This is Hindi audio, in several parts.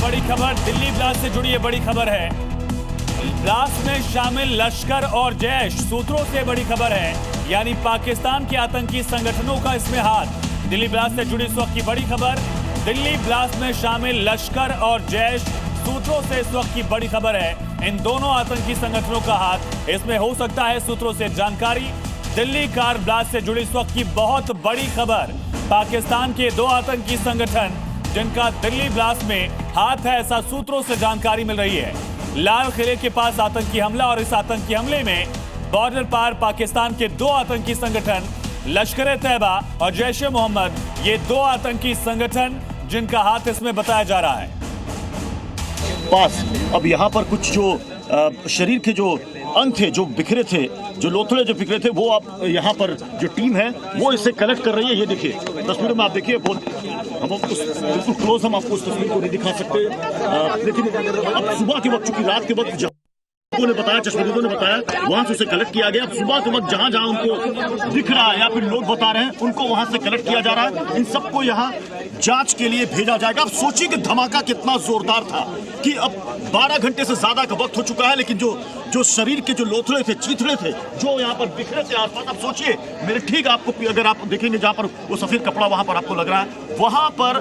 बड़ी खबर दिल्ली ब्लास्ट से जुड़ी ये बड़ी खबर है। ब्लास्ट में शामिल लश्कर और जैश सूत्रों से बड़ी खबर है, यानी पाकिस्तान के आतंकी संगठनों का इसमें हाथ। दिल्ली ब्लास्ट से जुड़ी इस वक्त की बड़ी खबर, दिल्ली ब्लास्ट में शामिल लश्कर और जैश सूत्रों से इस वक्त की बड़ी खबर है। इन दोनों आतंकी संगठनों का हाथ इसमें हो सकता है, सूत्रों से जानकारी। दिल्ली कार ब्लास्ट से जुड़ी इस वक्त की बहुत बड़ी खबर, पाकिस्तान के दो आतंकी संगठन जिनका दिल्ली ब्लास्ट में हाथ है, ऐसा सूत्रों से जानकारी मिल रही है। लाल किले के पास आतंकी हमला, और इस आतंकी हमले में बॉर्डर पार पाकिस्तान के दो आतंकी संगठन लश्कर तैयबा और जैश ए मोहम्मद, ये दो आतंकी संगठन जिनका हाथ इसमें बताया जा रहा है। पास अब यहाँ पर कुछ जो शरीर के जो अंग थे जो बिखरे थे, जो लोथड़े जो बिखरे थे, वो आप यहाँ पर जो टीम है वो इसे कलेक्ट कर रही है। ये देखिए तस्वीरों में आप देखिए, बहुत हम बिल्कुल क्लोज हम आपको उस तस्वीर को नहीं दिखा सकते, लेकिन अब सुबह के वक्त, चूंकि रात के वक्त ने बताया, चश्मदीदों ने बताया, वहां से उसे कलेक्ट किया गया। अब सुबह के वक्त जहां जहां उनको दिख रहा है या फिर लोग बता रहे हैं, उनको वहां से कलेक्ट किया जा रहा है। इन सबको यहां जांच के लिए भेजा जाएगा। अब सोचिए कि धमाका कितना जोरदार था कि अब 12 घंटे से ज्यादा का वक्त हो चुका है, लेकिन जो शरीर के जो लोथड़े थे, चीथड़े थे, जो यहाँ पर बिखरे थे आसपास, अब सोचिए मेरे ठीक आपको, अगर आप देखेंगे जहाँ पर वो सफेद कपड़ा वहां पर आपको लग रहा है, वहां पर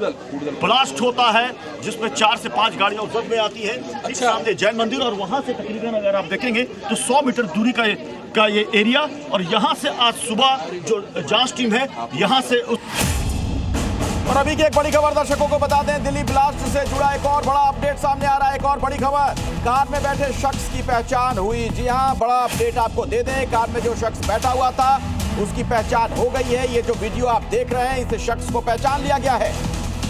ब्लास्ट होता है जिसमें 4 से 5 गाड़ियां जद में आती है। ठीक सामने जैन मंदिर, और वहां से तकरीबन अगर आप देखेंगे तो 100 मीटर दूरी का ये एरिया, और यहाँ से आज सुबह जो जांच टीम है यहाँ से और अभी की एक बड़ी खबर दर्शकों को बता दें, दिल्ली ब्लास्ट से जुड़ा एक और बड़ा अपडेट सामने आ रहा है। एक और बड़ी खबर, कार में बैठे शख्स की पहचान हुई। जी हां, बड़ा अपडेट आपको दे दें, कार में जो शख्स बैठा हुआ था उसकी पहचान हो गई है। ये जो वीडियो आप देख रहे हैं, इस शख्स को पहचान लिया गया है।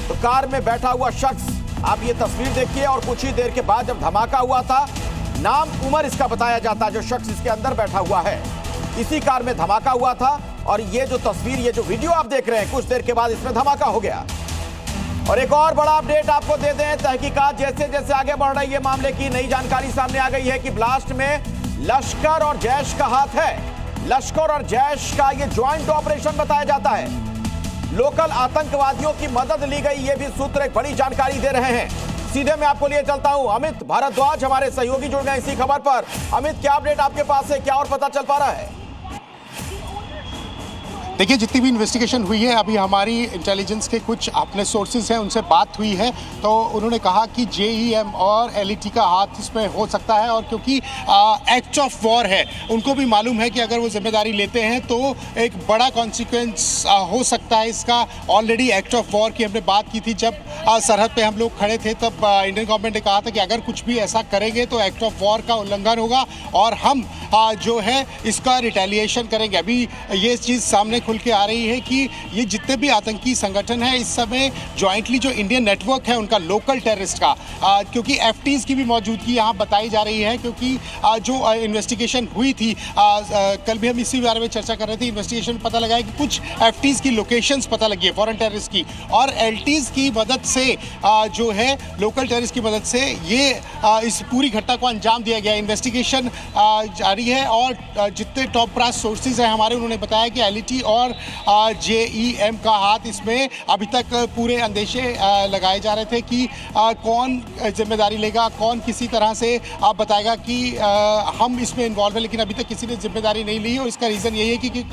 तो कार में बैठा हुआ शख्स, आप ये तस्वीर देखिए, और कुछ ही देर के बाद जब धमाका हुआ था, नाम उमर इसका बताया जाता है, जो शख्स इसके अंदर बैठा हुआ है। इसी कार में धमाका हुआ था, और ये जो तस्वीर, ये जो वीडियो आप देख रहे हैं, कुछ देर के बाद इसमें धमाका हो गया। और एक और बड़ा अपडेट आपको दे दें, तहकीकात जैसे जैसे आगे बढ़ रही है, मामले की नई जानकारी सामने आ गई है कि ब्लास्ट में लश्कर और जैश का हाथ है। लश्कर और जैश का ये ज्वाइंट ऑपरेशन बताया जाता है। लोकल आतंकवादियों की मदद ली गई, ये भी सूत्र एक बड़ी जानकारी दे रहे हैं। सीधे मैं आपको लिए चलता हूं, अमित भारद्वाज हमारे सहयोगी जुड़ गए इसी खबर पर। अमित, क्या अपडेट आपके पास है, क्या और पता चल पा रहा है? देखिए, जितनी भी इन्वेस्टिगेशन हुई है, अभी हमारी इंटेलिजेंस के कुछ अपने सोर्सेज हैं, उनसे बात हुई है, तो उन्होंने कहा कि जेईएम और एलईटी का हाथ इसमें हो सकता है। और क्योंकि एक्ट ऑफ वॉर है, उनको भी मालूम है कि अगर वो जिम्मेदारी लेते हैं तो एक बड़ा कॉन्सिक्वेंस हो सकता है इसका। ऑलरेडी एक्ट ऑफ वॉर की हमने बात की थी, जब सरहद पे हम लोग खड़े थे, तब इंडियन गवर्नमेंट ने कहा था कि अगर कुछ भी ऐसा करेंगे तो एक्ट ऑफ वॉर का उल्लंघन होगा और हम जो है इसका रिटेलिएशन करेंगे। अभी ये चीज़ सामने खुल के आ रही है कि ये जितने भी आतंकी संगठन हैं, इस समय जॉइंटली जो इंडियन नेटवर्क है उनका लोकल टेररिस्ट का, क्योंकि एफटीज की भी मौजूदगी यहाँ बताई जा रही है, क्योंकि जो इन्वेस्टिगेशन हुई थी, कल भी हम इसी बारे में चर्चा कर रहे थे, इन्वेस्टिगेशन में पता लगा है कि कुछ एफटीज की लोकेशंस पता लगी है फॉरेन टेररिस्ट की, और एलटीज की मदद से जो है लोकल टेररिस्ट की मदद से ये इस पूरी घटना को अंजाम दिया गया। इन्वेस्टिगेशन जारी है, और जितने टॉप ब्रास सोर्सेज हैं हमारे, उन्होंने बताया कि एलईटी और जेईएम का हाथ इसमें। अभी तक पूरे अंदेशे लगाए जा रहे थे कि कौन जिम्मेदारी लेगा, कौन किसी तरह से बताएगा कि हम इसमें इन्वॉल्व है, लेकिन अभी तक किसी ने जिम्मेदारी नहीं ली, और इसका रीज़न यही है कि